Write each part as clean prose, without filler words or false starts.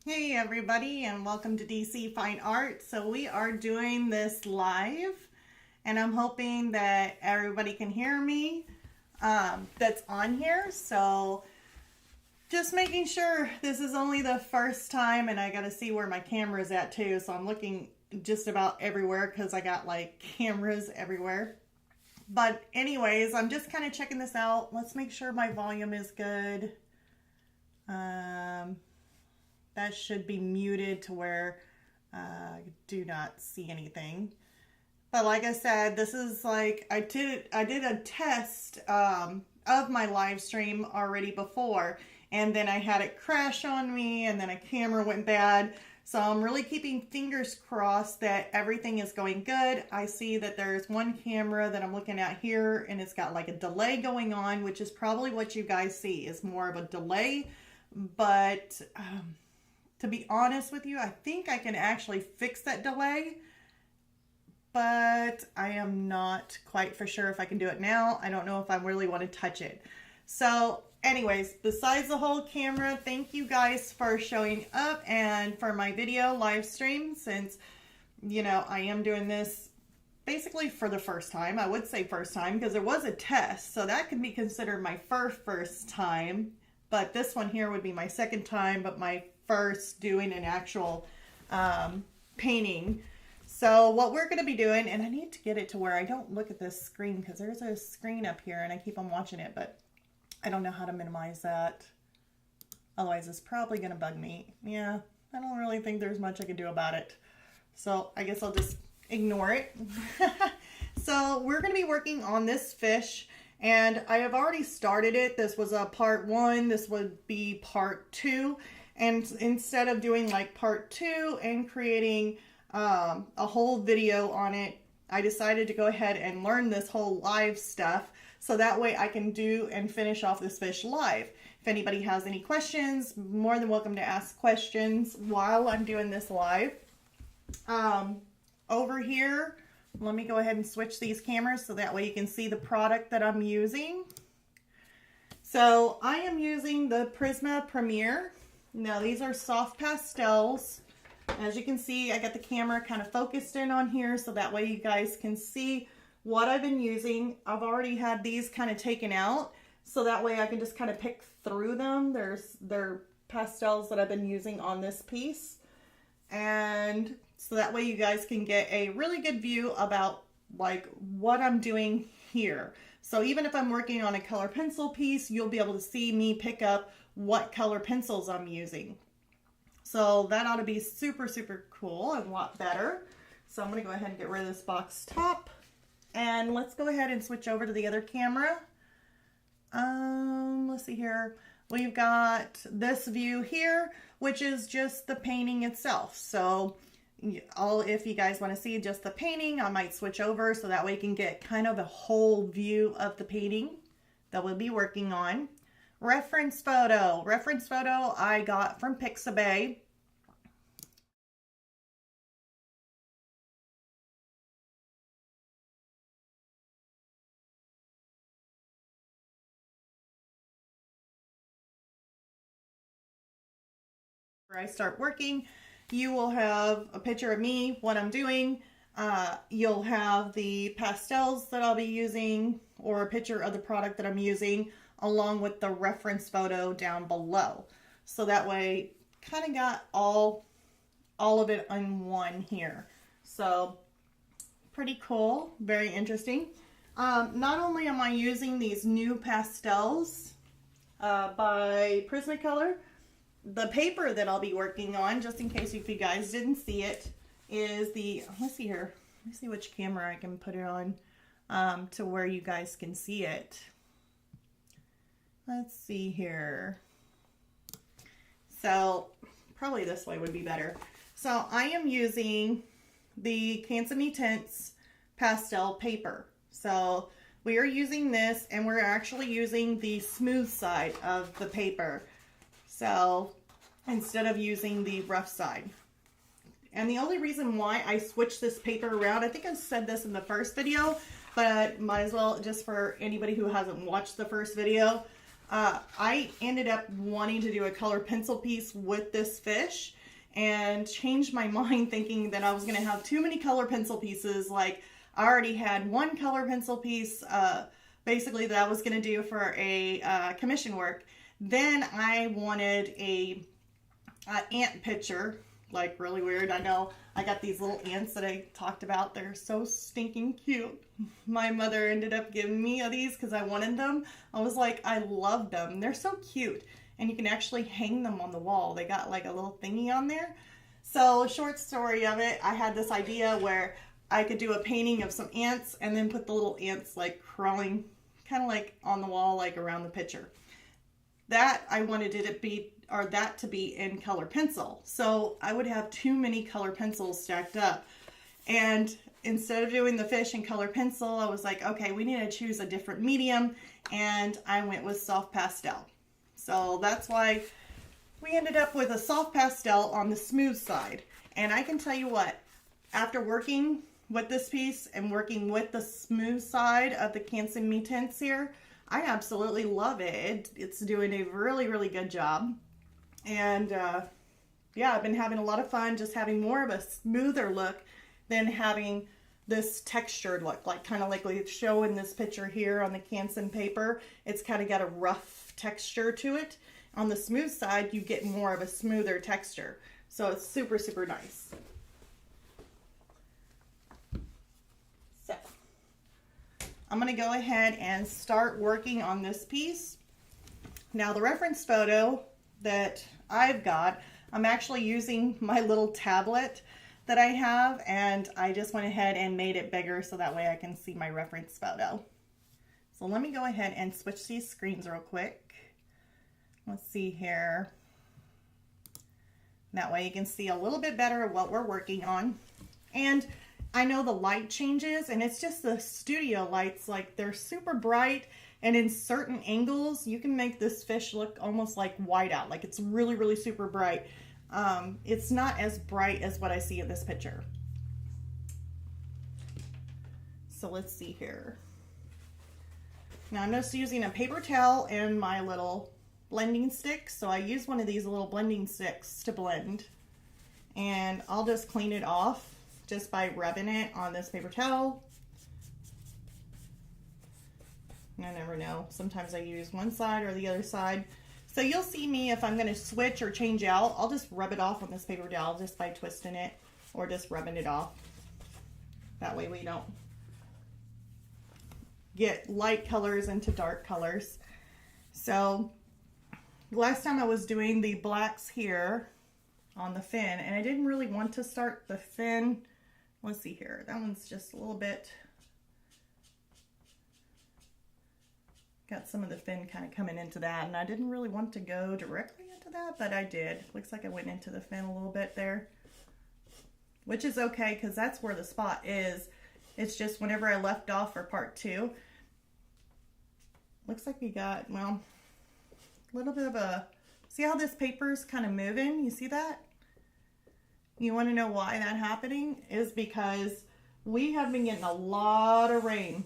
Hey everybody, and welcome to DC Fine Art. So we are doing this live, and I'm hoping that everybody can hear me that's on here. So just making sure this is only the first time, and I got to see where my camera is at too. So I'm looking just about everywhere because I got like cameras everywhere. But anyways, I'm just kind of checking this out. Let's make sure my volume is good. That should be muted to where I do not see anything. But like I said, this is like, I did a test of my live stream already before, and then I had it crash on me, and then a camera went bad. So I'm really keeping fingers crossed that everything is going good. I see that there's one camera that I'm looking at here, and it's got like a delay going on, which is probably what you guys see is more of a delay. But to be honest with you, I think I can actually fix that delay, but I am not quite for sure if I can do it now. I don't know if I really want to touch it. So anyways, besides the whole camera, thank you guys for showing up and for my video live stream, since, you know, I am doing this basically for the first time. I would say first time because there was a test, so that could be considered my first time. But this one here would be my second time, but my first doing an actual painting. So what we're going to be doing, and I need to get it to where I don't look at this screen because there's a screen up here and I keep on watching it, but I don't know how to minimize that. Otherwise it's probably going to bug me. Yeah, I don't really think there's much I can do about it. So I guess I'll just ignore it. So we're going to be working on this fish. And I have already started it. This was a part 1. This would be part 2. And instead of doing like part 2 and creating a whole video on it, I decided to go ahead and learn this whole live stuff. So that way I can do and finish off this fish live. If anybody has any questions, more than welcome to ask questions while I'm doing this live. Over here, let me go ahead and switch these cameras so that way you can see the product that I'm using. So I am using the Prisma Premier. Now these are soft pastels. As you can see, I got the camera kind of focused in on here so that way you guys can see what I've been using. I've already had these kind of taken out so that way I can just kind of pick through them. They're pastels that I've been using on this piece. And so that way you guys can get a really good view about like what I'm doing here. So even if I'm working on a color pencil piece, you'll be able to see me pick up what color pencils I'm using. So that ought to be super, super cool and a lot better. So I'm going to go ahead and get rid of this box top. And let's go ahead and switch over to the other camera. Let's see here. We've got this view here, which is just the painting itself. So if you guys want to see just the painting, I might switch over so that way you can get kind of a whole view of the painting that we'll be working on. Reference photo. Reference photo I got from Pixabay. I start working, you will have a picture of me, what I'm doing. You'll have the pastels that I'll be using or a picture of the product that I'm using along with the reference photo down below. So that way kind of got all of it in one here. So pretty cool, very interesting. Not only am I using these new pastels by Prismacolor, the paper that I'll be working on, just in case if you guys didn't see it, is the, let's see here, let me see which camera I can put it on to where you guys can see it. Let's see here. So probably this way would be better. So I am using the Canson Teintes pastel paper. So we are using this, and we're actually using the smooth side of the paper. So instead of using the rough side. And the only reason why I switched this paper around, I think I said this in the first video, but might as well just for anybody who hasn't watched the first video. I ended up wanting to do a color pencil piece with this fish, and changed my mind thinking that I was going to have too many color pencil pieces. Like I already had one color pencil piece basically that I was going to do for a commission work. Then I wanted a ant picture, like really weird. I know I got these little ants that I talked about. They're so stinking cute. My mother ended up giving me these because I wanted them. I was like, I loved them. They're so cute. And you can actually hang them on the wall. They got like a little thingy on there. So short story of it, I had this idea where I could do a painting of some ants and then put the little ants like crawling kind of like on the wall, like around the picture. That I wanted it to be, or that to be in color pencil. So I would have too many color pencils stacked up. And instead of doing the fish in color pencil, I was like, okay, we need to choose a different medium. And I went with soft pastel. So that's why we ended up with a soft pastel on the smooth side. And I can tell you what, after working with this piece and working with the smooth side of the Canson Me Tints here, I absolutely love it. It's doing a really, really good job. And yeah, I've been having a lot of fun just having more of a smoother look than having this textured look, like kind of like we show in this picture here on the Canson paper. It's kind of got a rough texture to it. On the smooth side, you get more of a smoother texture. So it's super, super nice. So I'm going to go ahead and start working on this piece. Now the reference photo that I've got, I'm actually using my little tablet that I have, and I just went ahead and made it bigger so that way I can see my reference photo. So let me go ahead and switch these screens real quick. Let's see here. That way you can see a little bit better of what we're working on. And I know the light changes, and it's just the studio lights, like they're super bright, and in certain angles you can make this fish look almost like white out, like it's really, really super bright. It's not as bright as what I see in this picture. So let's see here. Now I'm just using a paper towel and my little blending stick. So I use one of these little blending sticks to blend, and I'll just clean it off just by rubbing it on this paper towel. I never know. Sometimes I use one side or the other side. So you'll see me if I'm going to switch or change out, I'll just rub it off on this paper towel just by twisting it or just rubbing it off. That way we don't get light colors into dark colors. So last time I was doing the blacks here on the fin, and I didn't really want to start the fin. Let's see here. That one's just a little bit, got some of the fin kind of coming into that, and I didn't really want to go directly into that, but I did. Looks like I went into the fin a little bit there, which is okay because that's where the spot is. It's just whenever I left off for part 2, looks like we got, well, a little bit of a, see how this paper's kind of moving? You see that? You want to know why that happening? Is because we have been getting a lot of rain.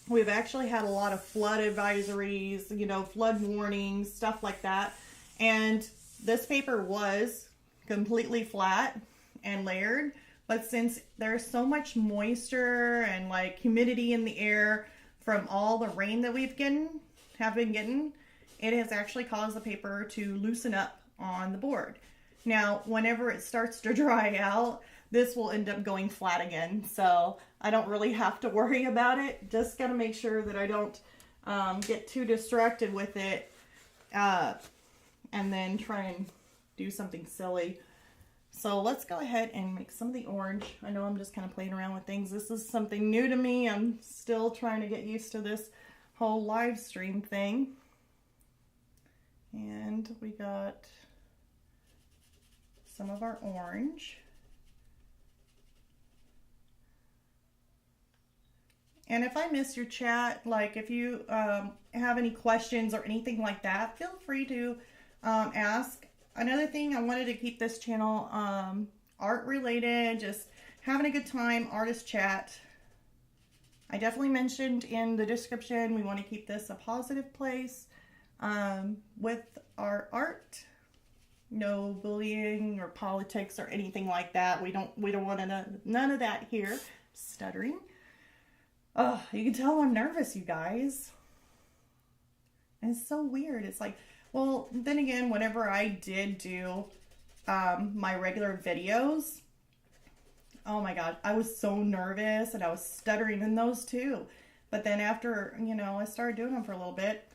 We've actually had a lot of flood advisories, you know, flood warnings, stuff like that. And this paper was completely flat and layered, but since there's so much moisture and like humidity in the air from all the rain that we've have been getting, it has actually caused the paper to loosen up on the board. Now, whenever it starts to dry out, this will end up going flat again. So I don't really have to worry about it. Just got to make sure that I don't get too distracted with it and then try and do something silly. So let's go ahead and make some of the orange. I know I'm just kind of playing around with things. This is something new to me. I'm still trying to get used to this whole live stream thing. And we got some of our orange. And if I miss your chat, like if you have any questions or anything like that, feel free to ask. Another thing, I wanted to keep this channel art related, just having a good time, artist chat. I definitely mentioned in the description, we want to keep this a positive place with our art. no bullying or politics or anything like that. We don't want none of that here. Stuttering. Oh, you can tell I'm nervous, you guys. And it's so weird. It's like, well, then again, whenever I did do my regular videos, oh my God, I was so nervous and I was stuttering in those too. But then after, you know, I started doing them for a little bit,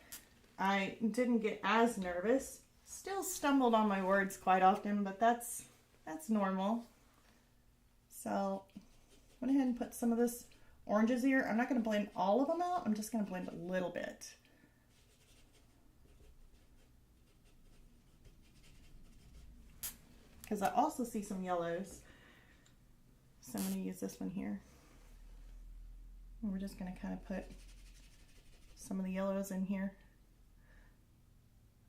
I didn't get as nervous. Still stumbled on my words quite often, but that's normal. So went ahead and put some of this oranges here. I'm not going to blend all of them out. I'm just going to blend a little bit. Because I also see some yellows. So I'm going to use this one here. And we're just going to kind of put some of the yellows in here.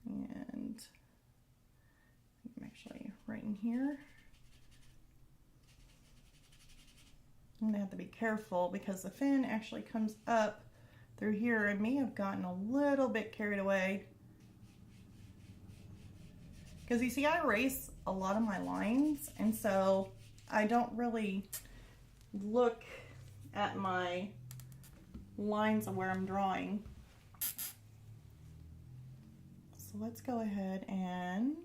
And I'm actually right in here. I'm going to have to be careful because the fin actually comes up through here. I may have gotten a little bit carried away. Because you see, I erase a lot of my lines, and so I don't really look at my lines of where I'm drawing. So let's go ahead and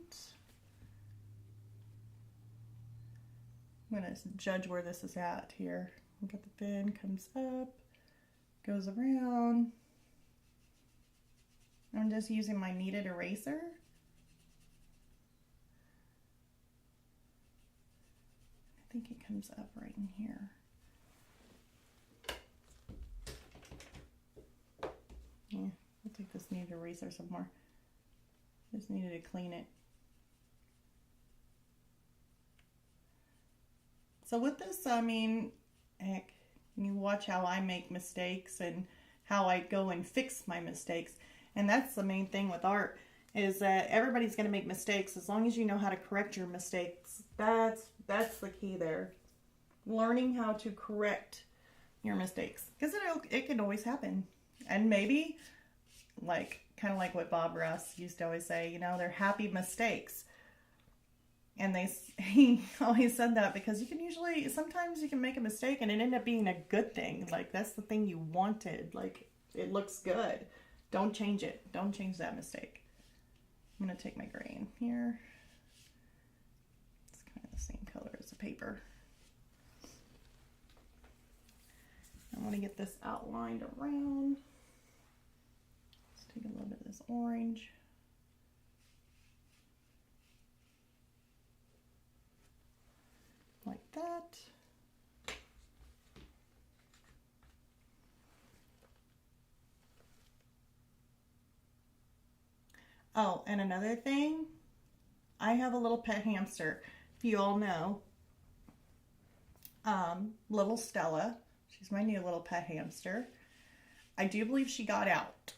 I'm going to judge where this is at here. Look at the fin, comes up, goes around. I'm just using my kneaded eraser. I think it comes up right in here. Yeah, I'll take this kneaded eraser somewhere. Just needed to clean it. So with this, I mean, heck, you watch how I make mistakes and how I go and fix my mistakes. And that's the main thing with art, is that everybody's going to make mistakes. As long as you know how to correct your mistakes, that's the key there. Learning how to correct your mistakes, because it can always happen. And maybe, like, kind of like what Bob Ross used to always say, you know, they're happy mistakes. And he always said that because sometimes you can make a mistake and it ended up being a good thing. Like, that's the thing you wanted. Like, it looks good. Don't change it. Don't change that mistake. I'm going to take my gray in here. It's kind of the same color as the paper. I want to get this outlined around. Let's take a little bit of this orange. Like that. Oh, and another thing, I have a little pet hamster. If you all know, little Stella. She's my new little pet hamster. I do believe she got out.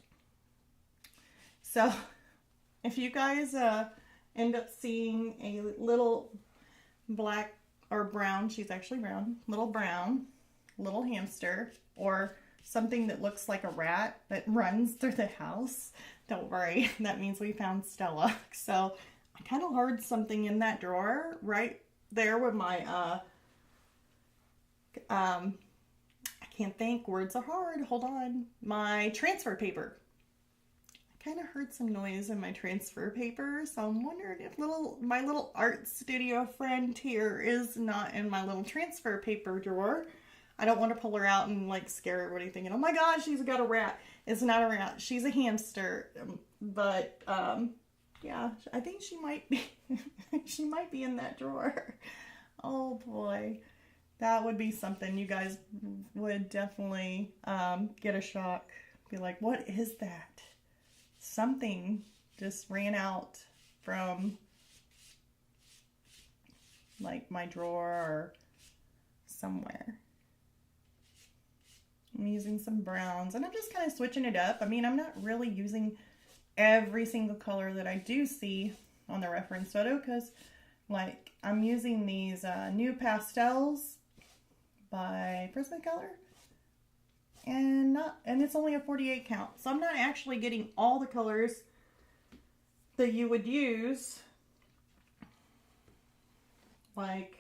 So if you guys end up seeing a little black or brown, she's actually brown, little hamster, or something that looks like a rat that runs through the house, don't worry, that means we found Stella. So I kind of heard something in that drawer right there with my, I can't think, words are hard, hold on, my transfer paper. I kind of heard some noise in my transfer paper, so I'm wondering if my little art studio friend here is not in my little transfer paper drawer. I don't want to pull her out and like scare everybody thinking, oh my god, she's got a rat. It's not a rat, she's a hamster. But yeah, I think she might be she might be in that drawer. Oh boy, that would be something. You guys would definitely get a shock. Be like, what is that? Something just ran out from like my drawer or somewhere. I'm using some browns and I'm just kind of switching it up. I mean, I'm not really using every single color that I do see on the reference photo because like I'm using these Nupastels by Prismacolor. And it's only a 48 count. So I'm not actually getting all the colors that you would use like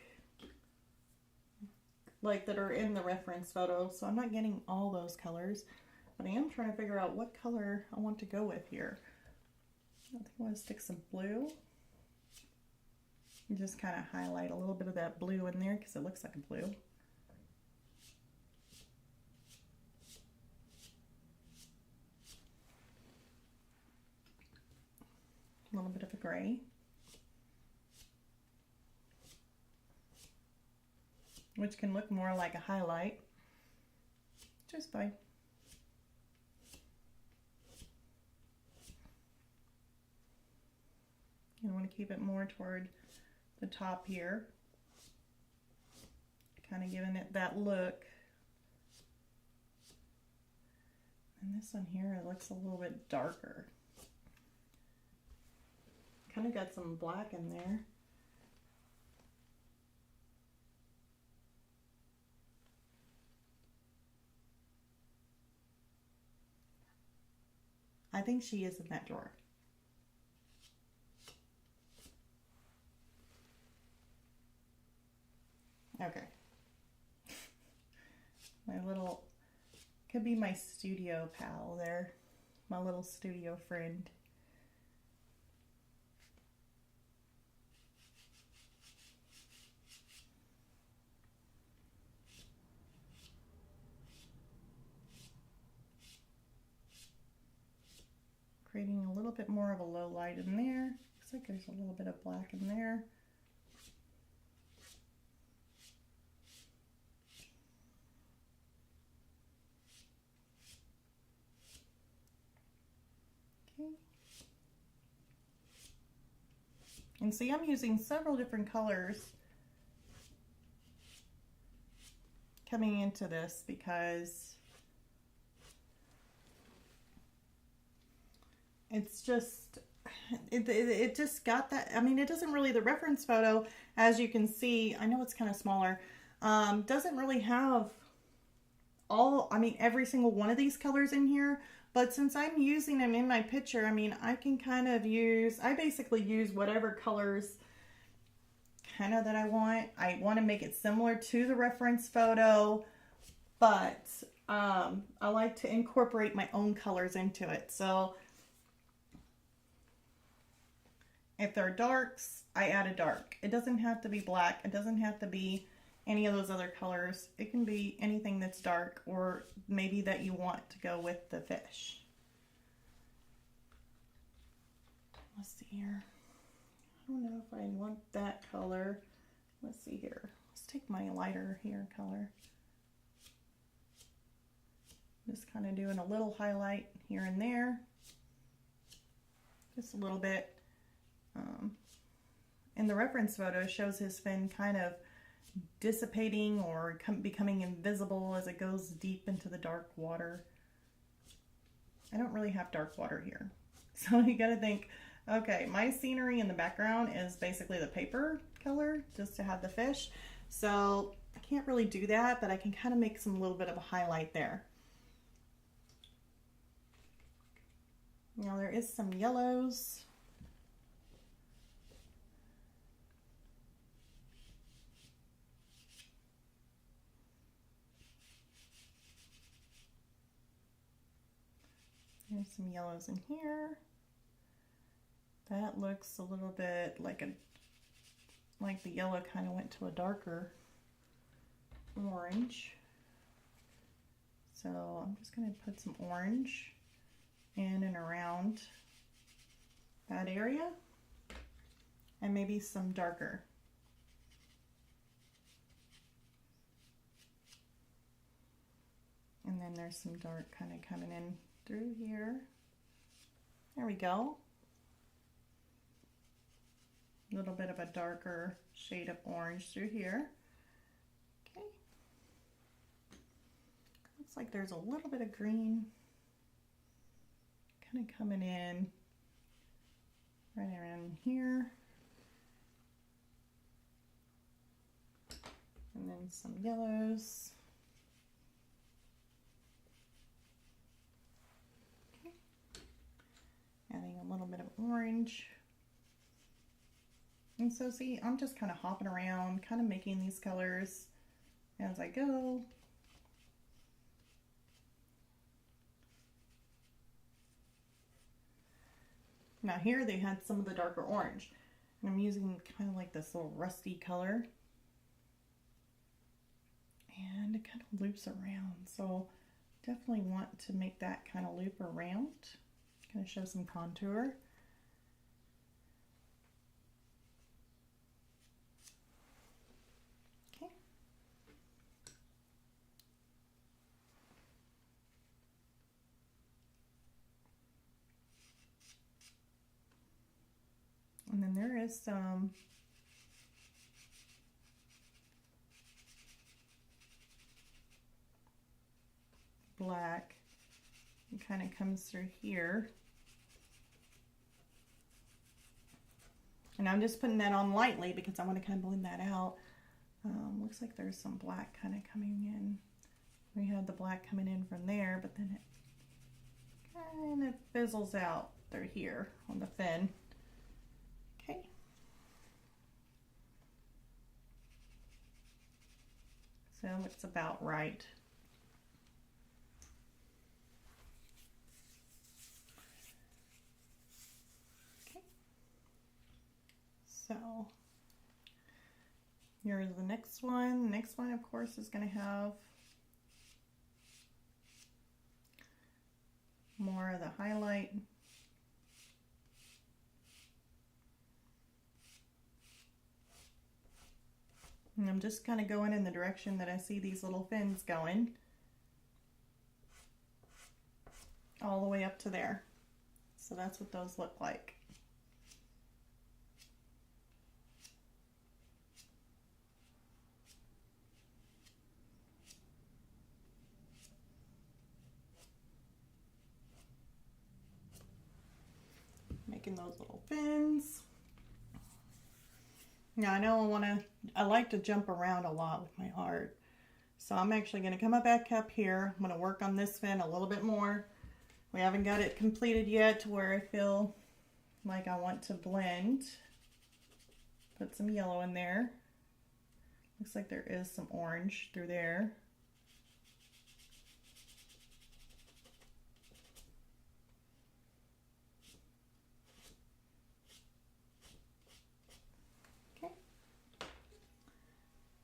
that are in the reference photo. So I'm not getting all those colors, but I am trying to figure out what color I want to go with here. I think I want to stick some blue. And just kind of highlight a little bit of that blue in there because it looks like a blue. A little bit of a gray. Which can look more like a highlight. Just fine. You want to keep it more toward the top here. Kind of giving it that look. And this one here, it looks a little bit darker. Kind of got some black in there. I think she is in that drawer. Okay. My little, could be my studio pal there. My little studio friend. Creating a little bit more of a low light in there. Looks like there's a little bit of black in there. Okay. And see, I'm using several different colors coming into this because it's just, it just got that, I mean, it doesn't really, the reference photo, as you can see, I know it's kind of smaller, doesn't really have every single one of these colors in here, but since I'm using them in my picture, I mean, I can kind of I basically use whatever colors kind of that I want. I want to make it similar to the reference photo, but I like to incorporate my own colors into it. So if they're darks, I add a dark. It doesn't have to be black. It doesn't have to be any of those other colors. It can be anything that's dark or maybe that you want to go with the fish. Let's see here. I don't know if I want that color. Let's see here. Let's take my lighter here color. Just kind of doing a little highlight here and there. Just a little bit. In the reference photo, it shows his fin kind of dissipating or becoming invisible as it goes deep into the dark water. I don't really have dark water here. So you gotta think, okay, my scenery in the background is basically the paper color just to have the fish. So I can't really do that, but I can kind of make some little bit of a highlight there. Now there is some yellows. There's some yellows in here. That looks a little bit like the yellow kind of went to a darker orange. So I'm just going to put some orange in and around that area and maybe some darker. And then there's some dark kind of coming in through here. There we go. A little bit of a darker shade of orange through here. Okay. Looks like there's a little bit of green kind of coming in right around here. And then some yellows. Adding a little bit of orange. And so see, I'm just kind of hopping around, kind of making these colors as I go. Now here they had some of the darker orange. And I'm using kind of like this little rusty color. And it kind of loops around. So definitely want to make that kind of loop around. Kind of show some contour. Okay. And then there is some black. It kind of comes through here. And I'm just putting that on lightly because I want to kind of blend that out. Looks like there's some black kind of coming in. We had the black coming in from there, but then it kind of fizzles out through here on the fin. Okay. So it's about right. Okay. So here's the next one. The next one, of course, is going to have more of the highlight. And I'm just kind of going in the direction that I see these little fins going. All the way up to there. So that's what those look like. Making those little fins. Now I know I like to jump around a lot with my art. So I'm actually going to come back up here. I'm going to work on this fin a little bit more. We haven't got it completed yet to where I feel like I want to blend. Put some yellow in there. Looks like there is some orange through there.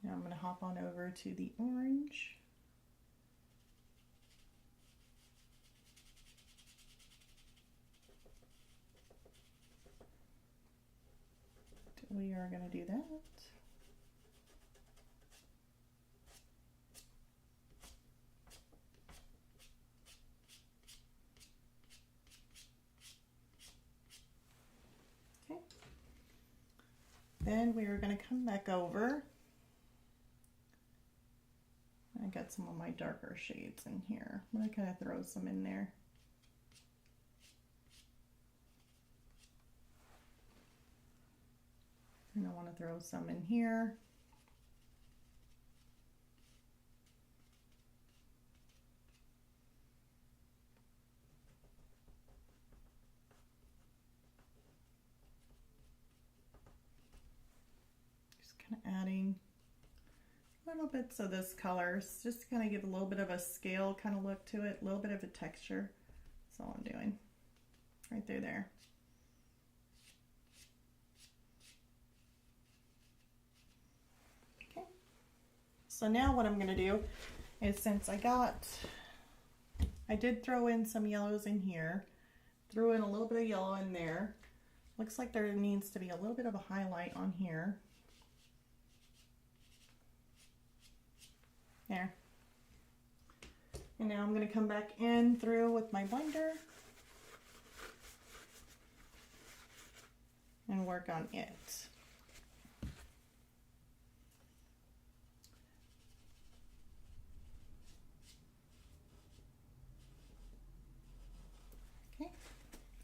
Now I'm going to hop on over to the orange. We are going to do that. Okay. Then we are going to come back over. I got some of my darker shades in here. I'm going to kind of throw some in there. And I want to throw some in here. Just kind of adding little bits of this color, just to kind of give a little bit of a scale kind of look to it, a little bit of a texture. That's all I'm doing. Right there. Okay. So now what I'm going to do is, since I did throw in some yellows in here, threw in a little bit of yellow in there. Looks like there needs to be a little bit of a highlight on here. There. And now I'm going to come back in through with my blender and work on it. Okay.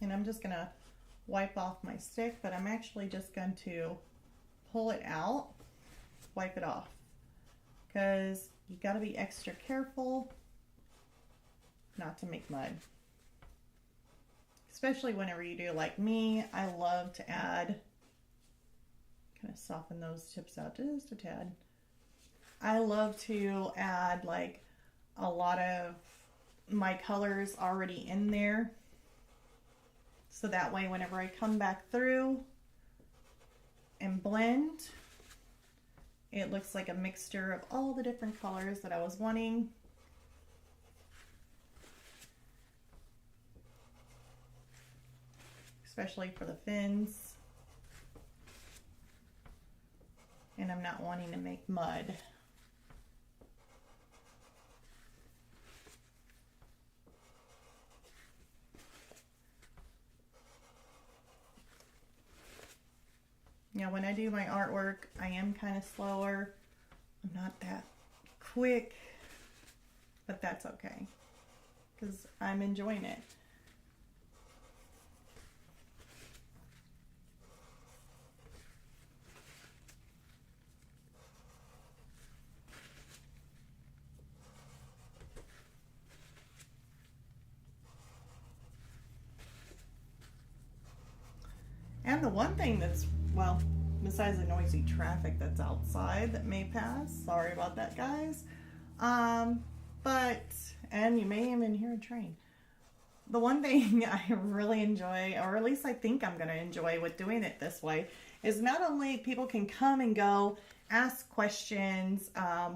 And I'm just going to wipe off my stick, but I'm actually just going to pull it out, wipe it off, because you got to be extra careful not to make mud. Especially whenever you do like me, I love to add Kind of soften those tips out just a tad. I love to add like a lot of my colors already in there. So that way whenever I come back through and blend, it looks like a mixture of all the different colors that I was wanting. Especially for the fins. And I'm not wanting to make mud. Now when I do my artwork, I am kind of slower. I'm not that quick, but that's okay because I'm enjoying it. And the one thing that's, well, besides the noisy traffic that's outside that may pass, sorry about that, guys. And you may even hear a train. The one thing I really enjoy, or at least I think I'm going to enjoy with doing it this way, is not only people can come and go, ask questions,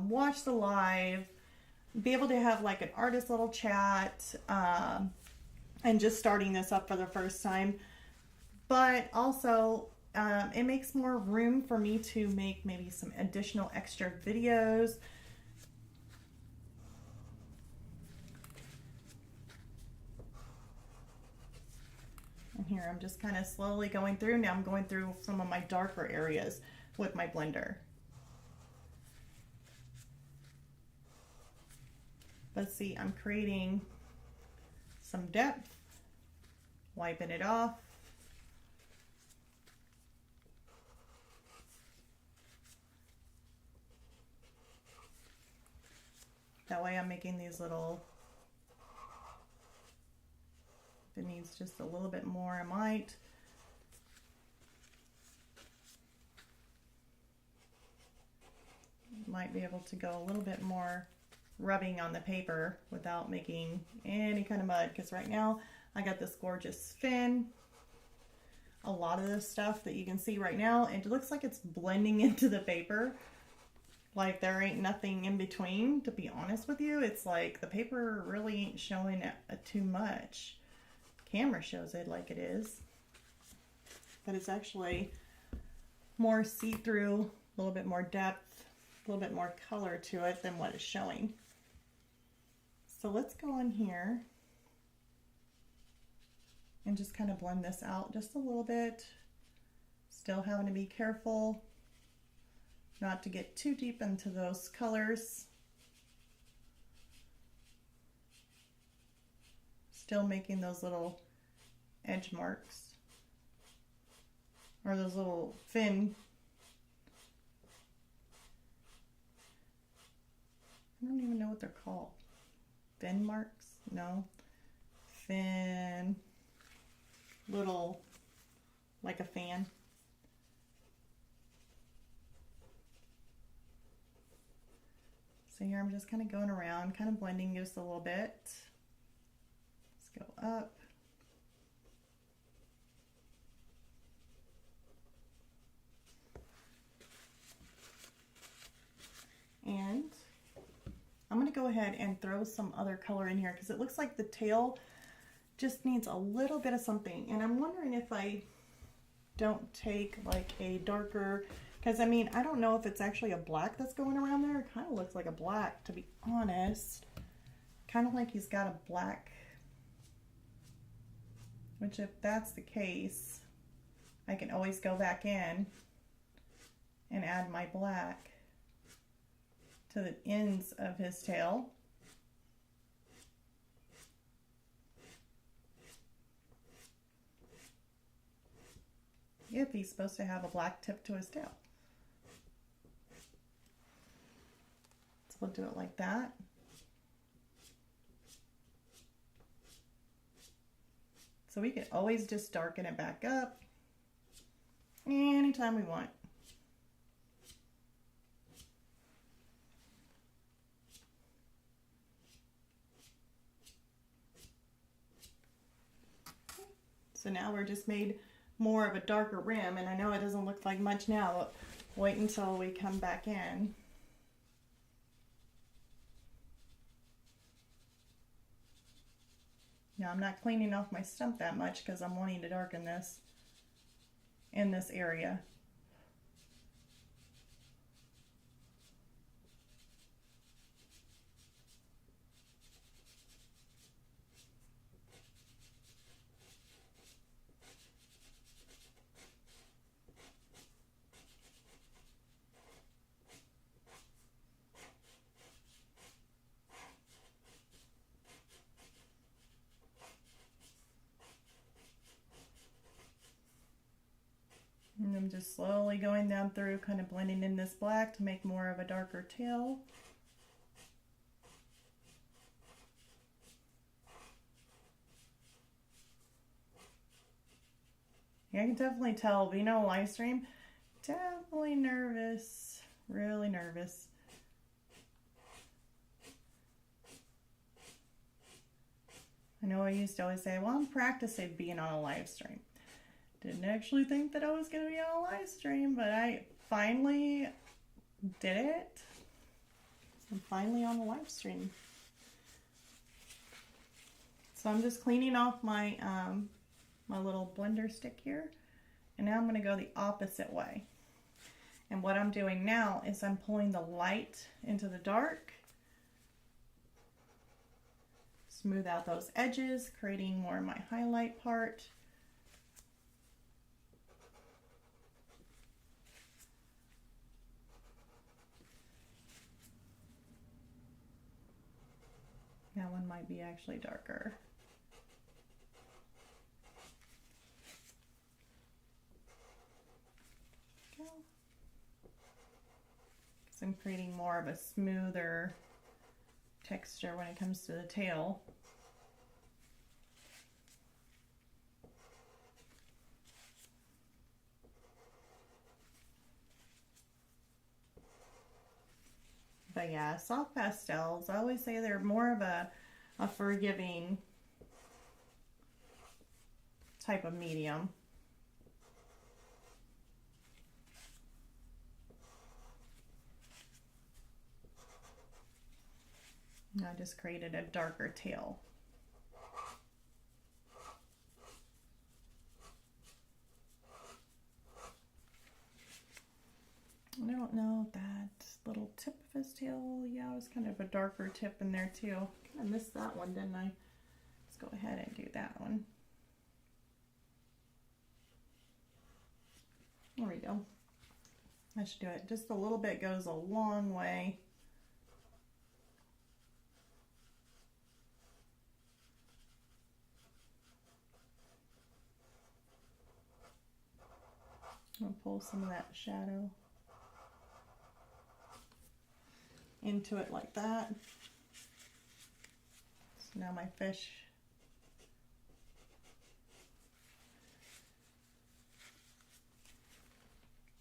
watch the live, be able to have like an artist little chat, and just starting this up for the first time. But also, it makes more room for me to make maybe some additional extra videos. And here I'm just kind of slowly going through. Now I'm going through some of my darker areas with my blender. But see, I'm creating some depth, wiping it off. That way I'm making these little, if it needs just a little bit more, I might be able to go a little bit more rubbing on the paper without making any kind of mud, because right now I got this gorgeous fin. A lot of this stuff that you can see right now, it looks like it's blending into the paper. Like there ain't nothing in between, to be honest with you. It's like the paper really ain't showing it too much. Camera shows it like it is. But it's actually more see-through, a little bit more depth, a little bit more color to it than what it's showing. So let's go in here and just kind of blend this out just a little bit. Still having to be careful not to get too deep into those colors. Still making those little edge marks, or those little fin. I don't even know what they're called. Fin marks? No. Fin. Little, like a fan. So here I'm just kind of going around, kind of blending just a little bit. Let's go up. And I'm going to go ahead and throw some other color in here because it looks like the tail just needs a little bit of something. And I'm wondering if I don't take like a darker, because I mean, I don't know if it's actually a black that's going around there. It kind of looks like a black, to be honest. Kind of like he's got a black, which if that's the case, I can always go back in and add my black to the ends of his tail. If he's supposed to have a black tip to his tail. So we'll do it like that. So we can always just darken it back up anytime we want. So now we're just made more of a darker rim, and I know it doesn't look like much now, but wait until we come back in. Now I'm not cleaning off my stump that much because I'm wanting to darken this in this area. And I'm just slowly going down through, kind of blending in this black to make more of a darker tail. Yeah, I can definitely tell, being on a live stream, definitely nervous, really nervous. I know I used to always say, well, I'm practicing being on a live stream. Didn't actually think that I was going to be on a live stream, but I finally did it. I'm finally on the live stream. So I'm just cleaning off my my little blender stick here, and now I'm going to go the opposite way. And what I'm doing now is I'm pulling the light into the dark, smooth out those edges, creating more of my highlight part. That one might be actually darker. Go. Because I'm creating more of a smoother texture when it comes to the tail. But yeah, soft pastels, I always say they're more of a forgiving type of medium. I just created a darker tail. I don't know if that little tip of his tail, yeah, it was kind of a darker tip in there too. I missed that one, didn't I? Let's go ahead and do that one. There we go. I should do it. Just a little bit goes a long way. I'll pull some of that shadow into it like that. So now my fish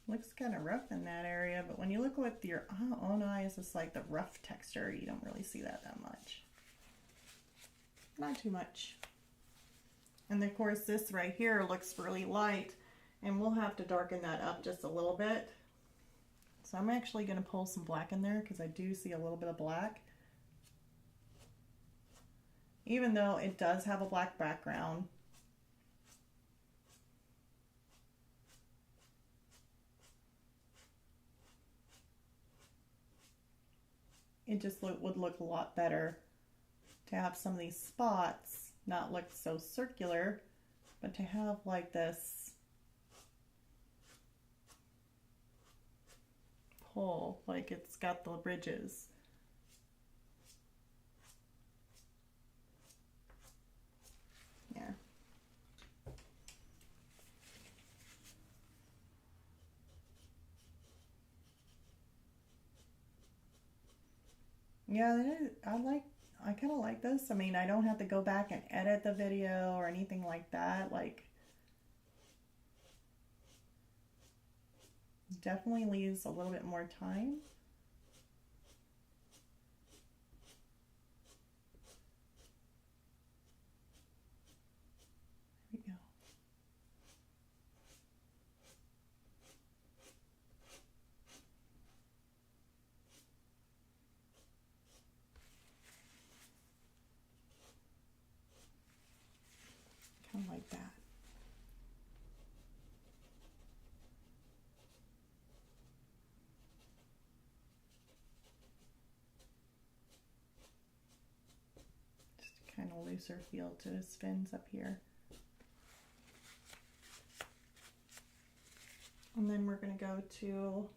looks kind of rough in that area, but when you look with your own eyes, it's like the rough texture. You don't really see that much. Not too much. And of course this right here looks really light, and we'll have to darken that up just a little bit. So I'm actually going to pull some black in there because I do see a little bit of black. Even though it does have a black background. It just would look a lot better to have some of these spots not look so circular, but to have like this pull, like it's got the ridges. Yeah. Yeah, I kind of like this. I mean, I don't have to go back and edit the video or anything like that. Like, definitely leaves a little bit more time. There we go. kind of looser feel to his fins up here. And then we're going to go to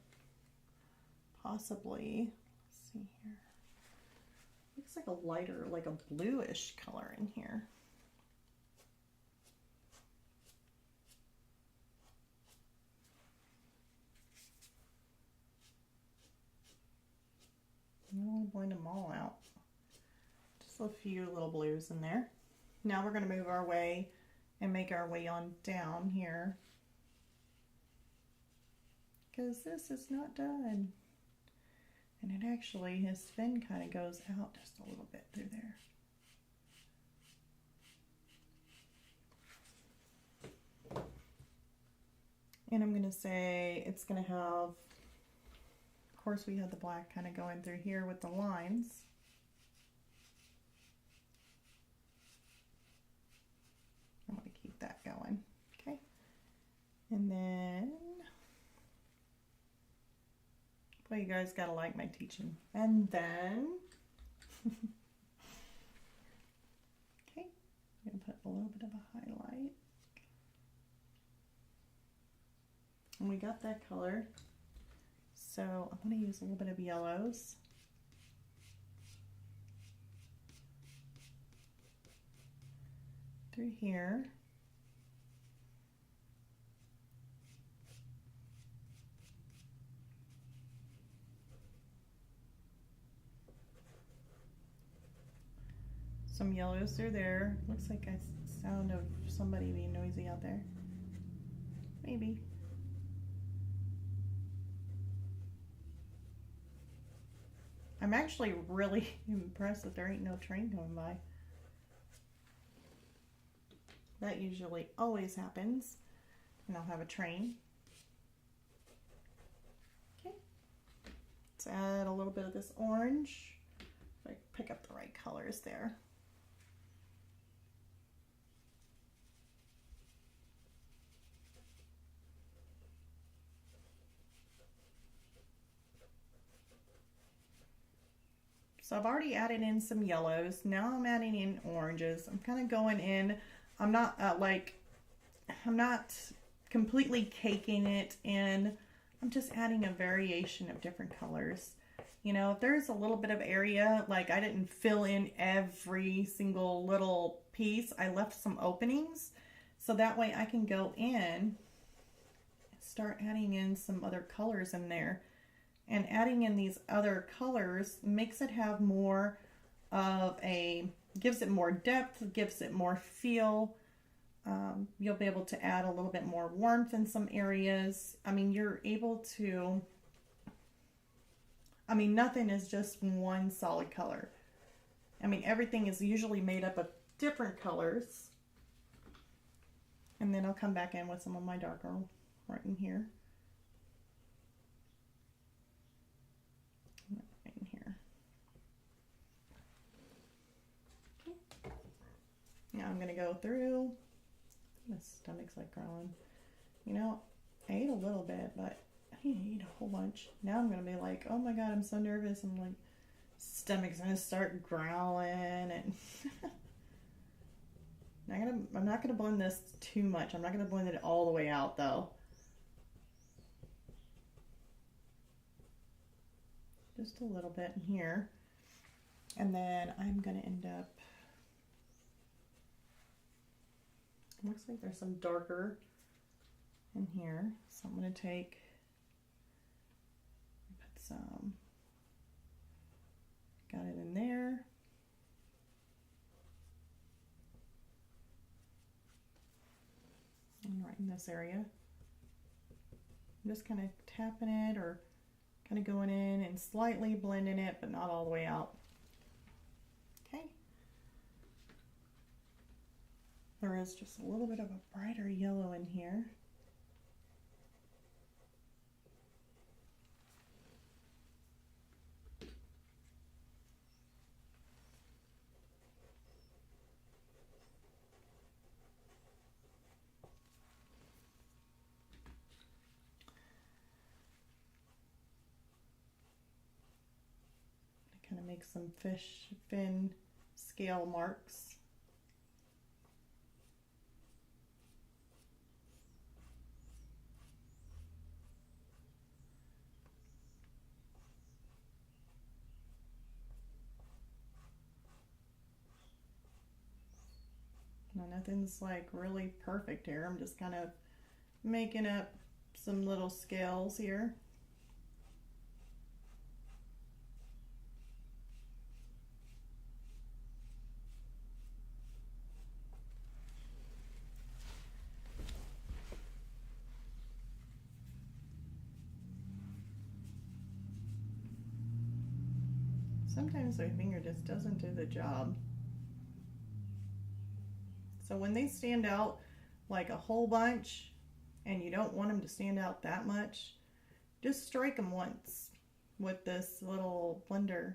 possibly, let's see here, looks like a lighter, like a bluish color in here. I don't want to blend them all out. Just a few little blues in there. Now we're going to move our way and make our way on down here, because this is not done. And it actually, his fin kind of goes out just a little bit through there. And I'm going to say it's going to have, of course we had the black kind of going through here with the lines. I want to keep that going. Okay. And then, boy, you guys got to like my teaching. And then, okay, I'm going to put a little bit of a highlight. And we got that color. So I'm going to use a little bit of yellows. Through here. Some yellows through there. Looks like a sound of somebody being noisy out there. Maybe. I'm actually really impressed that there ain't no train going by. That usually always happens. And I'll have a train. Okay. Let's add a little bit of this orange. If I pick up the right colors there. So I've already added in some yellows. Now I'm adding in oranges. I'm kind of going in. I'm not I'm not completely caking it in. I'm just adding a variation of different colors. You know, if there's a little bit of area, like I didn't fill in every single little piece, I left some openings. So that way I can go in and start adding in some other colors in there. And adding in these other colors makes it have more of a, gives it more depth, gives it more feel. You'll be able to add a little bit more warmth in some areas. I mean, you're able to, I mean, nothing is just one solid color. I mean, everything is usually made up of different colors. And then I'll come back in with some of my darker right in here. Now I'm going to go through. My stomach's like growling. You know, I ate a little bit, but I didn't eat a whole bunch. Now I'm going to be like, oh my God, I'm so nervous. I'm like, stomach's going to start growling. And I'm not going to blend this too much. I'm not going to blend it all the way out though. Just a little bit in here. And then I'm going to end up, looks like there's some darker in here. So I'm going to take, put some, got it in there. And right in this area. I'm just kind of tapping it or kind of going in and slightly blending it, but not all the way out. Okay. There is just a little bit of a brighter yellow in here. Kind of make some fish fin scale marks. Nothing's like really perfect here. I'm just kind of making up some little scales here. Sometimes my finger just doesn't do the job. So when they stand out like a whole bunch and you don't want them to stand out that much, just strike them once with this little blender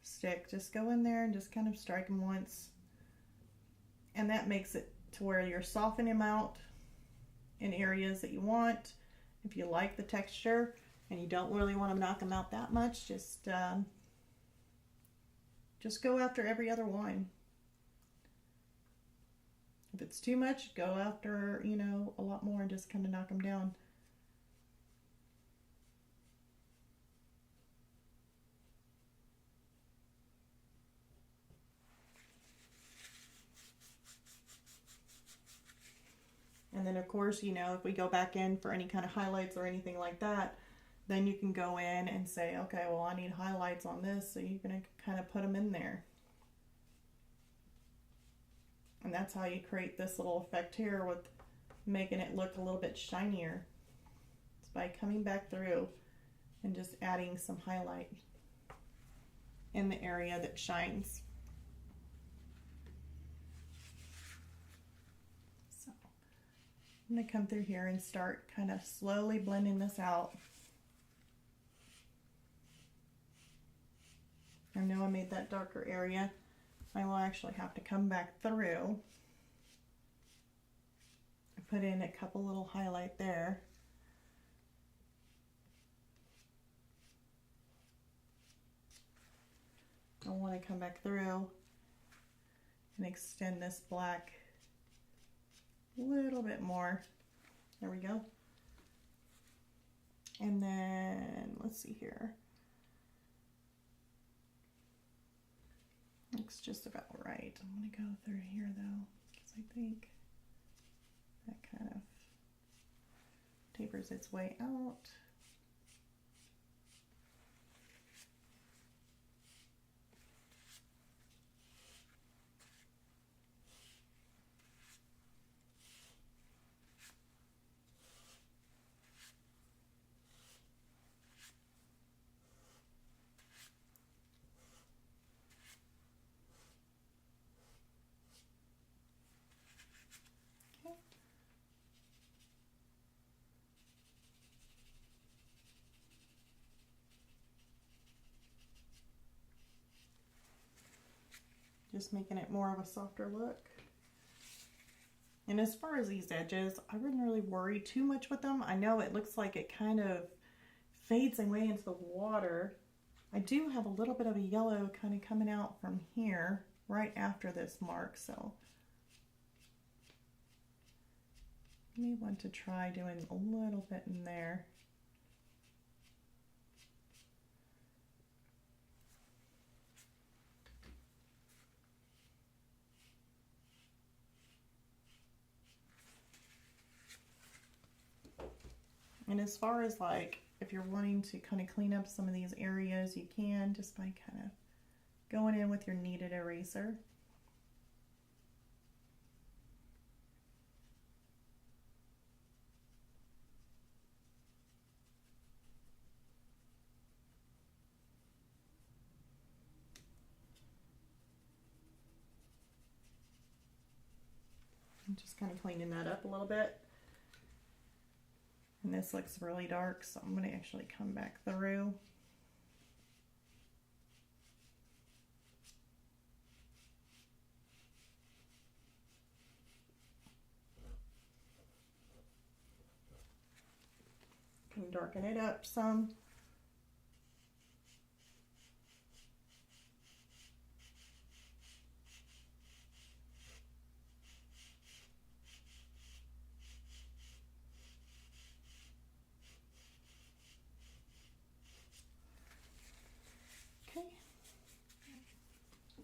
stick. Just go in there and just kind of strike them once. And that makes it to where you're softening them out in areas that you want. If you like the texture and you don't really want to knock them out that much, just go after every other one. If it's too much, go after, you know, a lot more and just kind of knock them down. And then of course, you know, if we go back in for any kind of highlights or anything like that, then you can go in and say, okay, well, I need highlights on this, so you're going to kind of put them in there. And that's how you create this little effect here with making it look a little bit shinier. It's by coming back through and just adding some highlight in the area that shines. So I'm going to come through here and start kind of slowly blending this out. I know I made that darker area. I will actually have to come back through and put in a couple little highlight there. I want to come back through and extend this black a little bit more. There we go. And then let's see here. Looks just about right. I'm going to go through here though, because I think that kind of tapers its way out. Just making it more of a softer look. And as far as these edges, I wouldn't really worry too much with them. I know it looks like it kind of fades away into the water. I do have a little bit of a yellow kind of coming out from here right after this mark, so you may want to try doing a little bit in there. And as far as like, if you're wanting to kind of clean up some of these areas, you can just by kind of going in with your kneaded eraser. I'm just kind of cleaning that up a little bit. And this looks really dark, so I'm going to actually come back through. Can darken it up some.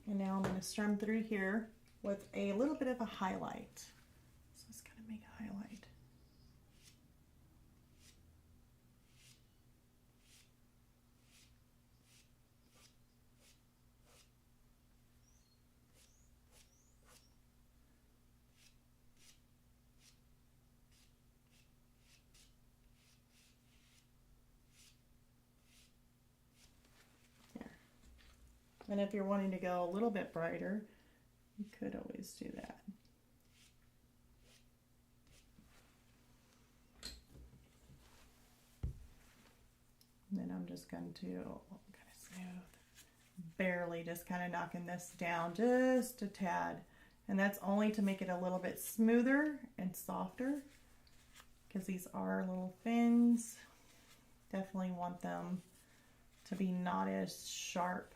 And now I'm going to strum through here with a little bit of a highlight. So it's going to make a highlight. And if you're wanting to go a little bit brighter, you could always do that. And then I'm just going to kind of smooth, barely just kind of knocking this down just a tad. And that's only to make it a little bit smoother and softer, because these are little fins. Definitely want them to be not as sharp.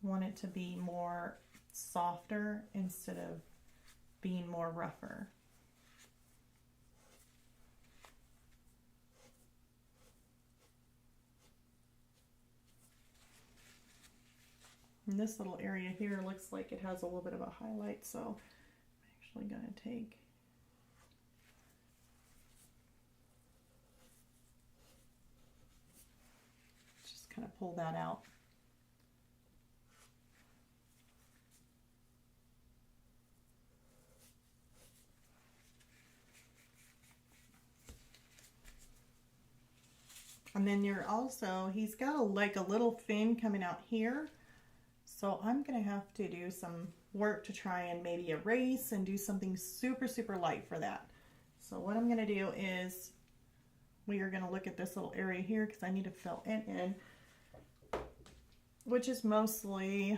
Want it to be more softer instead of being more rougher. And this little area here looks like it has a little bit of a highlight, so I'm actually going to take just kind of pull that out. And then you're also, he's got like a little fin coming out here. So I'm going to have to do some work to try and maybe erase and do something super, super light for that. So what I'm going to do is we are going to look at this little area here because I need to fill it in, which is mostly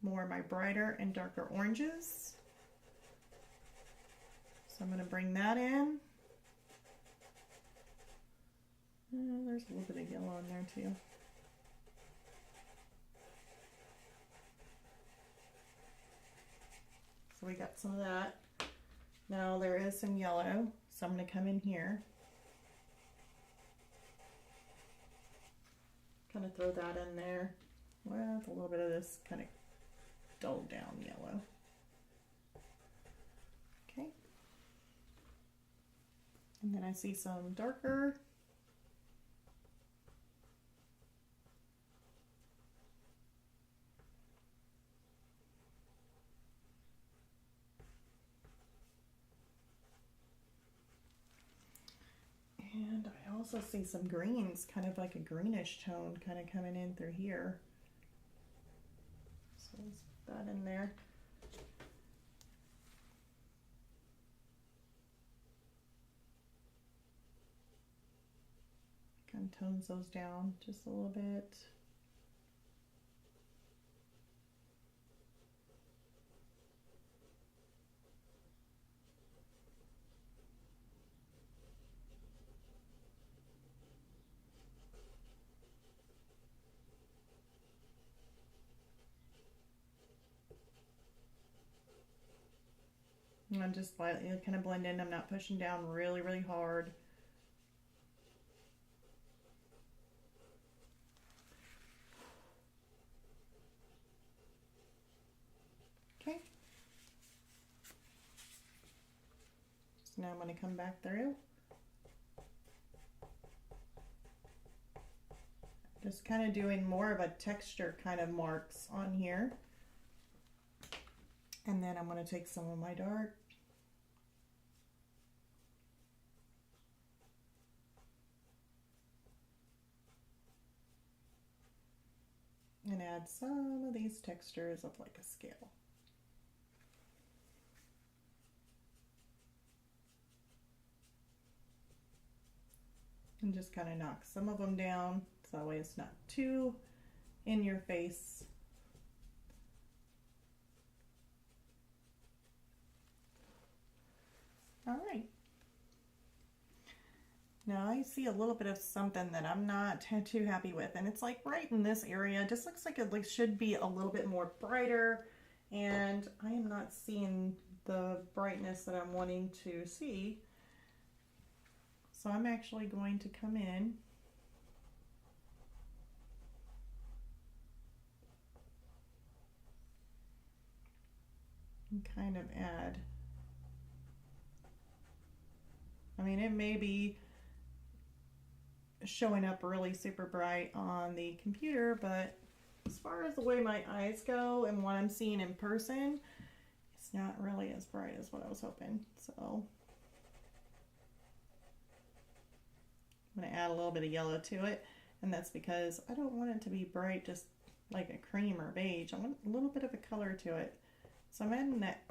more my brighter and darker oranges. So I'm going to bring that in. There's a little bit of yellow in there too. So we got some of that. Now there is some yellow, so I'm going to come in here. Kind of throw that in there with a little bit of this kind of dulled down yellow. Okay. And then I see some darker. And I also see some greens, kind of like a greenish tone kind of coming in through here. So let's put that in there. Kind of tones those down just a little bit. And I'm just slightly kind of blend in. I'm not pushing down really, really hard. Okay. So now I'm going to come back through. Just kind of doing more of a texture kind of marks on here. And then I'm going to take some of my dark. And add some of these textures of like a scale. And just kind of knock some of them down so that way it's not too in your face. All right. Now I see a little bit of something that I'm not too happy with, and it's like right in this area. It just looks like it should be a little bit more brighter, and I am not seeing the brightness that I'm wanting to see. So I'm actually going to come in and kind of add, I mean, it may be showing up really super bright on the computer, but as far as the way my eyes go and what I'm seeing in person, it's not really as bright as what I was hoping. So I'm going to add a little bit of yellow to it, and that's because I don't want it to be bright just like a cream or beige. I want a little bit of a color to it. So I'm adding that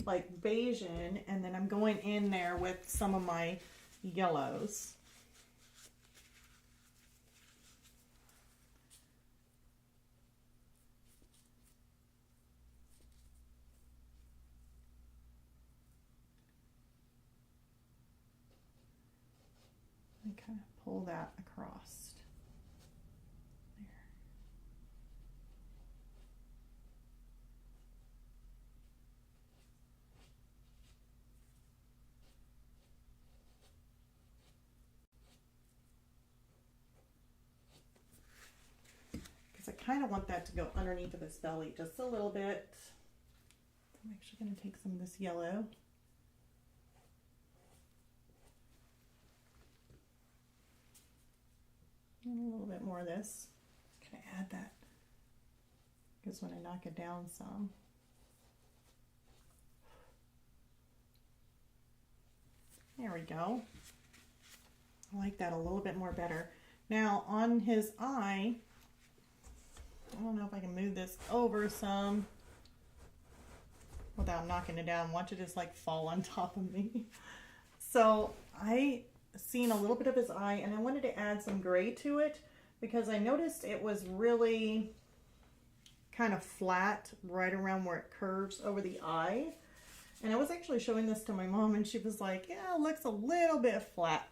like beige in, and then I'm going in there with some of my yellows. And kind of pull that across. There. Because I kind of want that to go underneath of his belly just a little bit. I'm actually going to take some of this yellow. And a little bit more of this. Just going to add that. Because when I knock it down some. There we go. I like that a little bit more better. Now on his eye, I don't know if I can move this over some without knocking it down. Watch it just like fall on top of me. So I seen a little bit of his eye, and I wanted to add some gray to it because I noticed it was really kind of flat right around where it curves over the eye. And I was actually showing this to my mom, and she was like, yeah, it looks a little bit flat.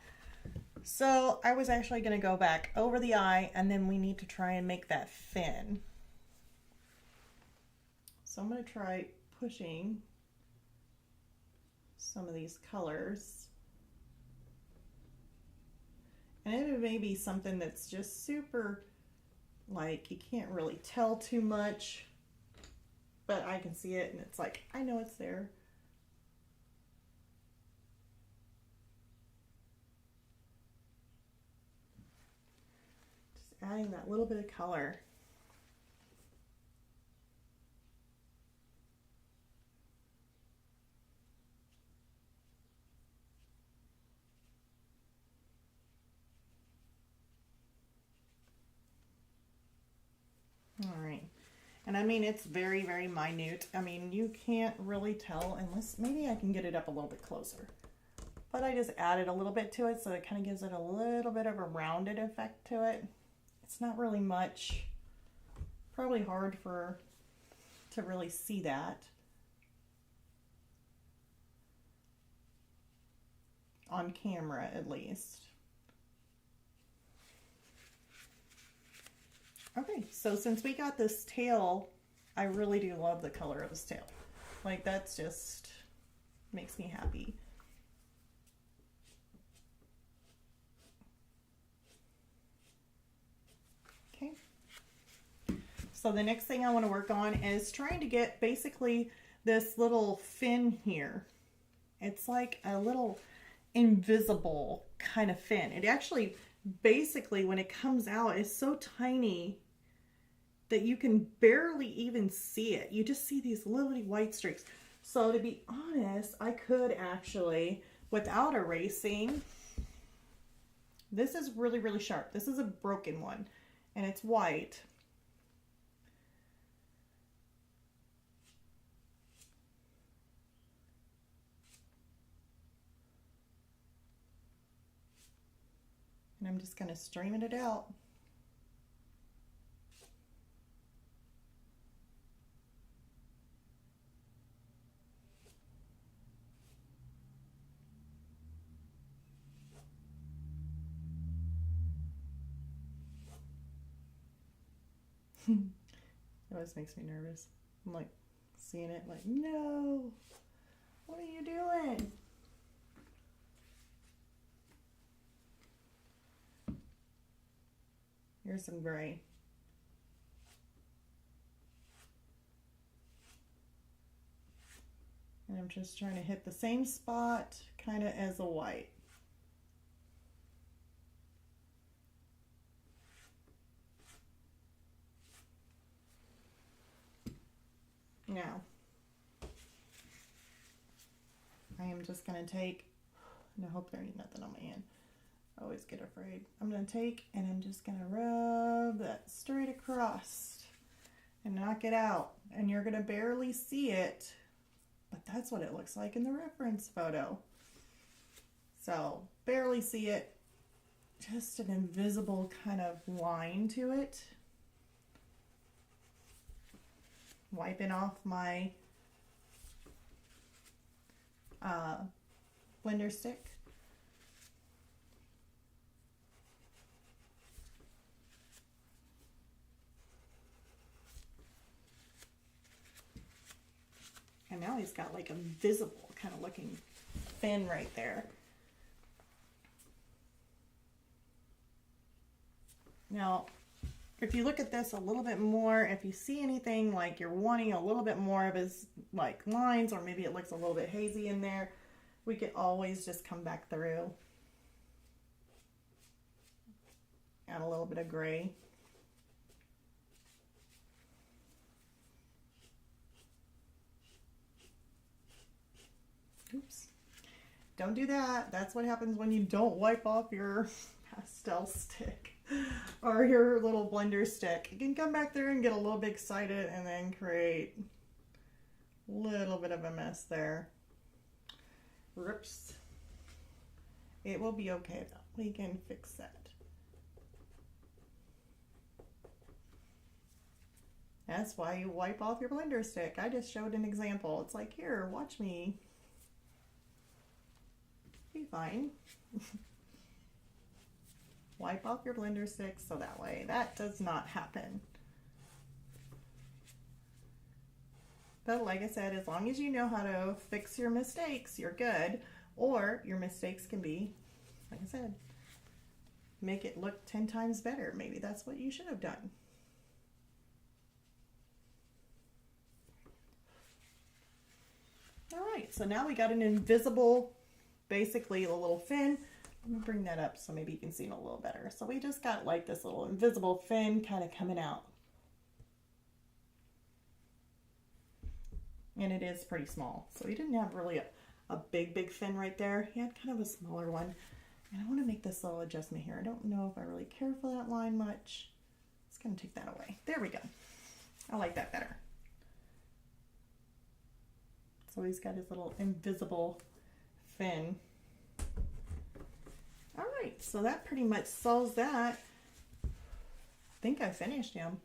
So I was actually going to go back over the eye, and then we need to try and make that thin. So I'm going to try pushing some of these colors. And it may be something that's just super, like, you can't really tell too much, but I can see it, and it's like, I know it's there. Just adding that little bit of color. All right, and I mean, it's very, very minute. I mean, you can't really tell unless, maybe I can get it up a little bit closer. But I just added a little bit to it, so it kind of gives it a little bit of a rounded effect to it. It's not really much, probably hard to really see that on camera at least. Okay, so since we got this tail, I really do love the color of this tail. Like, that's just makes me happy. Okay. So the next thing I want to work on is trying to get basically this little fin here. It's like a little invisible kind of fin. It actually, basically, when it comes out, is so tiny that you can barely even see it. You just see these little white streaks. So to be honest, I could actually, without erasing, this is really, really sharp. This is a broken one, and it's white. And I'm just kind of streaming it out. It always makes me nervous. I'm like seeing it like, no, what are you doing? Here's some gray. And I'm just trying to hit the same spot kind of as the white. Now, I am just going to take, and I hope there ain't nothing on my hand. I always get afraid. I'm going to take and I'm just going to rub that straight across and knock it out. And you're going to barely see it, but that's what it looks like in the reference photo. So, barely see it. Just an invisible kind of line to it. Wiping off my blender stick. And now he's got like a visible kind of looking fin right there. Now, if you look at this a little bit more, if you see anything like you're wanting a little bit more of his like lines, or maybe it looks a little bit hazy in there, we could always just come back through. Add a little bit of gray. Oops. Don't do that. That's what happens when you don't wipe off your pastel stick or your little blender stick. You can come back there and get a little bit excited and then create a little bit of a mess there. Whoops. It will be okay though. We can fix that. That's why you wipe off your blender stick. I just showed an example. It's like, here, watch me. Be fine. Wipe off your blender stick so that way that does not happen. But like I said, as long as you know how to fix your mistakes, you're good. Or your mistakes can be, like I said, make it look 10 times better. Maybe that's what you should have done. All right, so now we got an invisible, basically a little fin. Let me bring that up so maybe you can see it a little better. So we just got like this little invisible fin kind of coming out. And it is pretty small. So he didn't have really a big fin right there. He had kind of a smaller one. And I want to make this little adjustment here. I don't know if I really care for that line much. It's going to take that away. There we go. I like that better. So he's got his little invisible fin. All right, so that pretty much solves that. I think I finished him.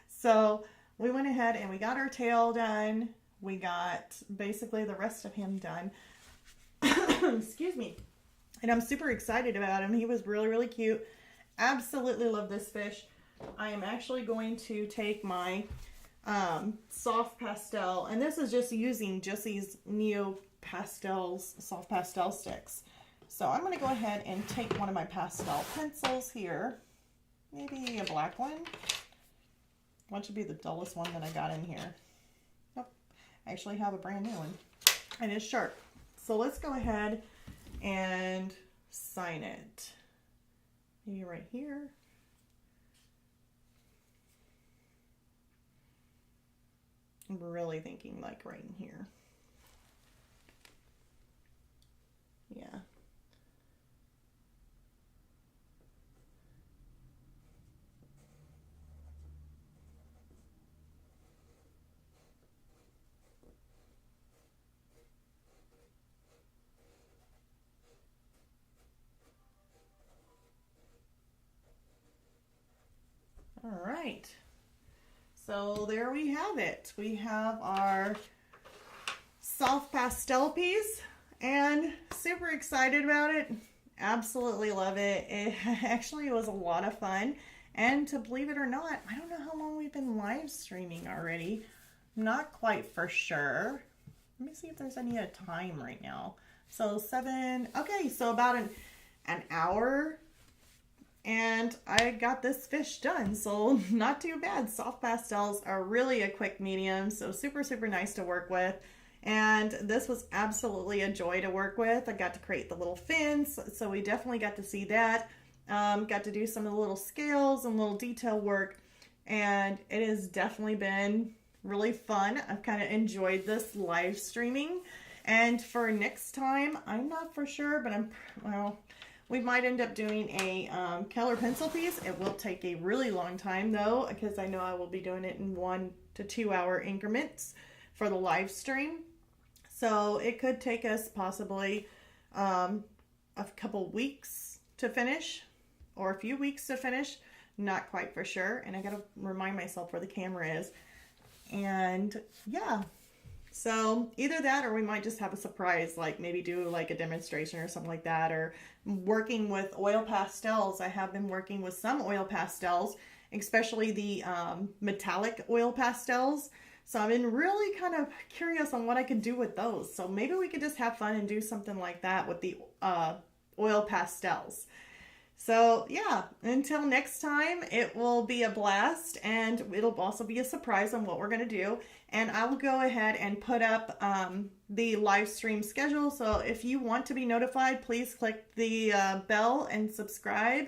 So we went ahead and we got our tail done. We got basically the rest of him done. Excuse me. And I'm super excited about him. He was really, really cute. Absolutely love this fish. I am actually going to take my soft pastel, and this is just using just these Nupastels soft pastel sticks. So I'm going to go ahead and take one of my pastel pencils here, maybe a black one. What should be the dullest one that I got in here? Nope, I actually have a brand new one, and it's sharp. So let's go ahead and sign it. Maybe right here. I'm really thinking like right in here. Yeah. All right. So there we have it. We have our soft pastel piece, and super excited about it. Absolutely love it. It actually was a lot of fun. And to believe it or not, I don't know how long we've been live streaming already. I'm not quite for sure. Let me see if there's any time right now. So 7, okay, so about an hour. And I got this fish done, so not too bad. Soft pastels are really a quick medium, so super, super nice to work with. And this was absolutely a joy to work with. I got to create the little fins, so we definitely got to see that. Got to do some of the little scales and little detail work, and it has definitely been really fun. I've kind of enjoyed this live streaming. And for next time, I'm not for sure, but well, we might end up doing a color pencil piece. It will take a really long time though, because I know I will be doing it in 1 to 2 hour increments for the live stream. So it could take us possibly a couple weeks to finish, or a few weeks to finish. Not quite for sure. And I gotta remind myself where the camera is. And yeah. So either that, or we might just have a surprise, like maybe do like a demonstration or something like that, or working with oil pastels. I have been working with some oil pastels, especially the metallic oil pastels. So I've been really kind of curious on what I could do with those. So maybe we could just have fun and do something like that with the oil pastels. So yeah, until next time, it will be a blast, and it'll also be a surprise on what we're going to do. And I will go ahead and put up the live stream schedule. So if you want to be notified, please click the bell and subscribe.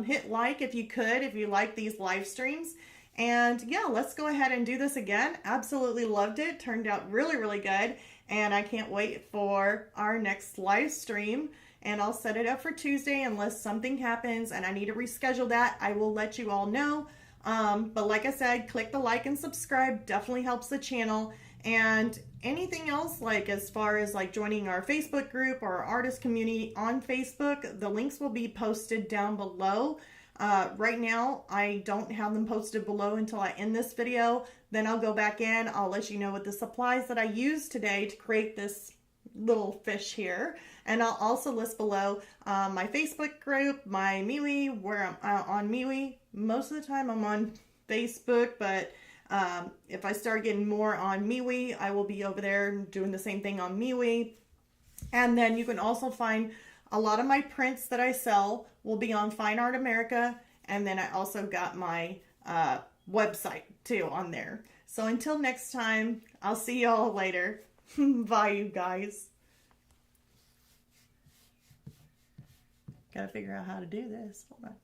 Hit like if you could, if you like these live streams. And yeah, let's go ahead and do this again. Absolutely loved it. Turned out really, really good. And I can't wait for our next live stream. And I'll set it up for Tuesday unless something happens and I need to reschedule that. I will let you all know. But like I said, click the like and subscribe. Definitely helps the channel. And anything else, like as far as like joining our Facebook group or our artist community on Facebook, the links will be posted down below. Right now, I don't have them posted below until I end this video. Then I'll go back in. I'll let you know what the supplies that I used today to create this little fish here. And I'll also list below my Facebook group, my MeWe, where I'm on MeWe. Most of the time I'm on Facebook, but if I start getting more on MeWe, I will be over there doing the same thing on MeWe. And then you can also find a lot of my prints that I sell will be on Fine Art America. And then I also got my website too on there. So until next time, I'll see y'all later. Bye, you guys. Gotta figure out how to do this. Hold on.